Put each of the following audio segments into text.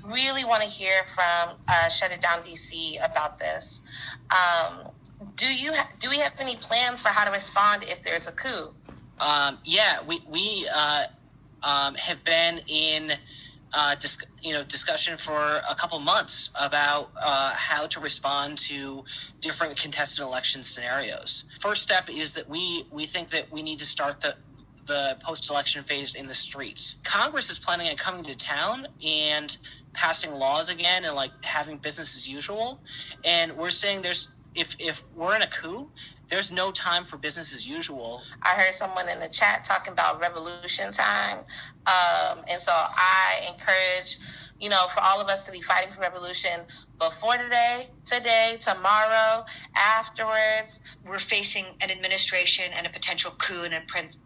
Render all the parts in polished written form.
really want to hear from Shut It Down DC about this. Do we have any plans for how to respond if there's a coup? We have been in discussion for a couple months about how to respond to different contested election scenarios. First step is that we think that we need to start the post-election phase in the streets. Congress is planning on coming to town and passing laws again and like having business as usual. And we're saying if we're in a coup, there's no time for business as usual. I heard someone in the chat talking about revolution time. And so I encourage, for all of us to be fighting for revolution before today, tomorrow, afterwards. We're facing an administration and a potential coup and a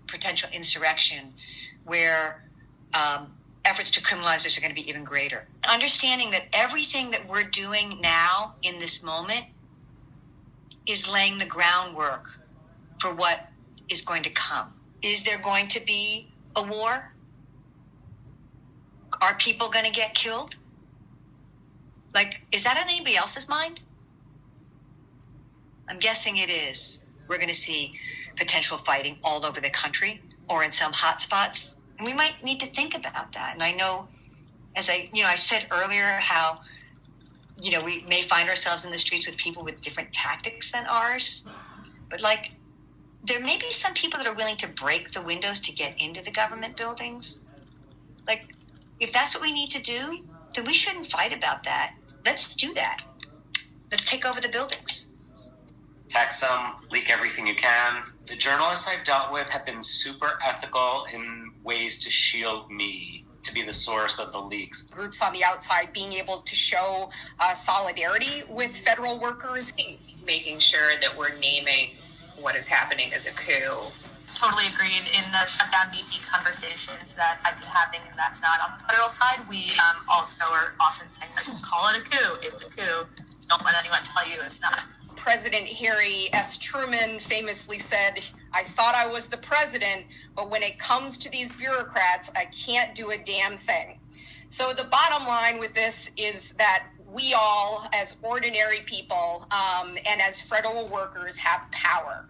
potential insurrection where efforts to criminalize this are going to be even greater. Understanding that everything that we're doing now in this moment is laying the groundwork for what is going to come. Is there going to be a war? Are people going to get killed? Is that on anybody else's mind? I'm guessing it is. We're going to see potential fighting all over the country or in some hot spots. And we might need to think about that. And I know, as I said earlier, how we may find ourselves in the streets with people with different tactics than ours. But there may be some people that are willing to break the windows to get into the government buildings. If that's what we need to do, then we shouldn't fight about that. Let's do that. Let's take over the buildings. Text them, leak everything you can. The journalists I've dealt with have been super ethical in ways to shield me, to be the source of the leaks. Groups on the outside being able to show solidarity with federal workers. Making sure that we're naming what is happening as a coup. Totally agreed. In the shutdown DC conversations that I've been having, and that's not on the federal side, we also are often saying, call it a coup. It's a coup. Don't let anyone tell you it's not. President Harry S. Truman famously said, "I thought I was the president, but when it comes to these bureaucrats, I can't do a damn thing." So the bottom line with this is that we all, as ordinary people and as federal workers, have power.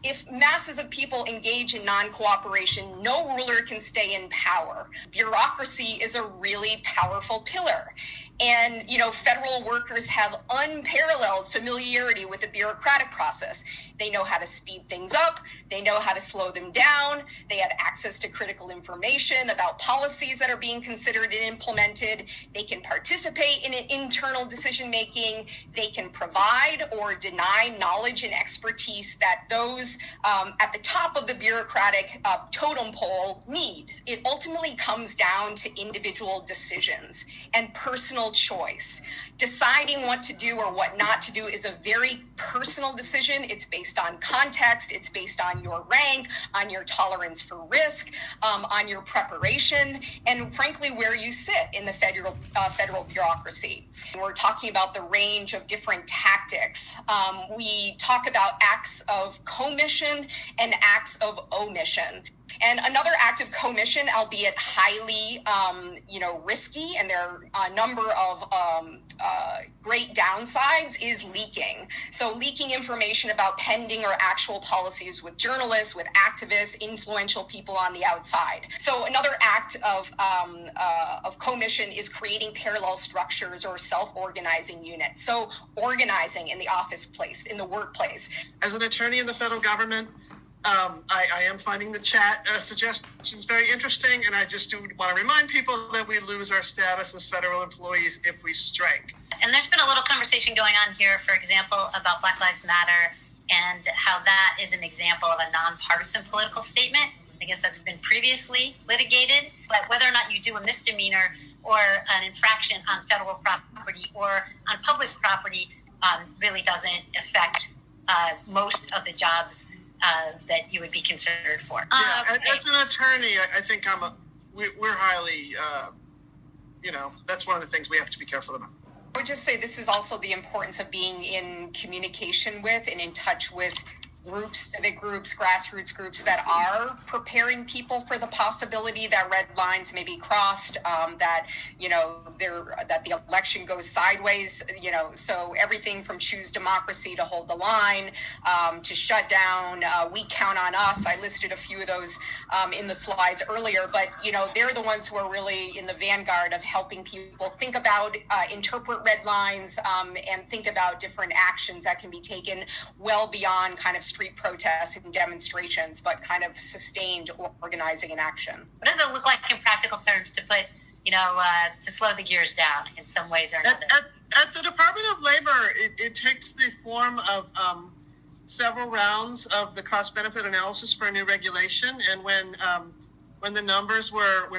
If masses of people engage in non-cooperation, no ruler can stay in power. Bureaucracy is a really powerful pillar. And, federal workers have unparalleled familiarity with the bureaucratic process. They know how to speed things up. They know how to slow them down. They have access to critical information about policies that are being considered and implemented. They can participate in internal decision-making. They can provide or deny knowledge and expertise that those at the top of the bureaucratic totem pole need. It ultimately comes down to individual decisions and personal choice. Deciding what to do or what not to do is a very personal decision. It's based on context. It's based on your rank, on your tolerance for risk, on your preparation, and frankly, where you sit in the federal bureaucracy. We're talking about the range of different tactics. We talk about acts of commission and acts of omission. And another act of commission, albeit highly, risky, and there are a number of great downsides, is leaking. So leaking information about pending or actual policies with journalists, with activists, influential people on the outside. So another act of commission is creating parallel structures or self-organizing units. So organizing in the office place, in the workplace. As an attorney in the federal government, I am finding the chat suggestions very interesting, and I just do want to remind people that we lose our status as federal employees if we strike. And there's been a little conversation going on here, for example, about Black Lives Matter and how that is an example of a nonpartisan political statement. I guess that's been previously litigated, but whether or not you do a misdemeanor or an infraction on federal property or on public property really doesn't affect most of the jobs that you would be considered for. As an attorney, I think we're highly, that's one of the things we have to be careful about. I would just say this is also the importance of being in communication with and in touch with groups, civic groups, grassroots groups that are preparing people for the possibility that red lines may be crossed, that, that the election goes sideways, so everything from Choose Democracy to Hold the Line, to shut down, We Count on Us. I listed a few of those in the slides earlier, but, they're the ones who are really in the vanguard of helping people think about, interpret red lines, and think about different actions that can be taken well beyond kind of street protests and demonstrations, but kind of sustained organizing and action. What does it look like in practical terms to put, to slow the gears down in some ways or another? At the Department of Labor, it takes the form of several rounds of the cost-benefit analysis for a new regulation, and when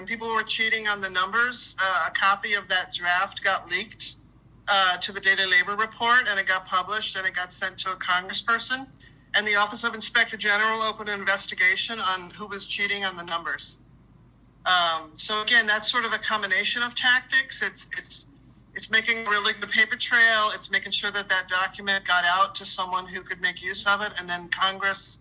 people were cheating on the numbers, a copy of that draft got leaked to the Daily Labor Report, and it got published, and it got sent to a congressperson. And the Office of Inspector General opened an investigation on who was cheating on the numbers. So again, that's sort of a combination of tactics. It's making a really good paper trail. It's making sure that document got out to someone who could make use of it, and then Congress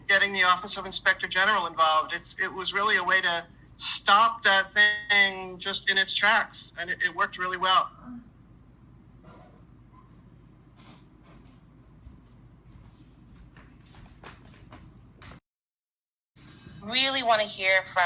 getting the Office of Inspector General involved. It was really a way to stop that thing just in its tracks, and it worked really well. Really want to hear from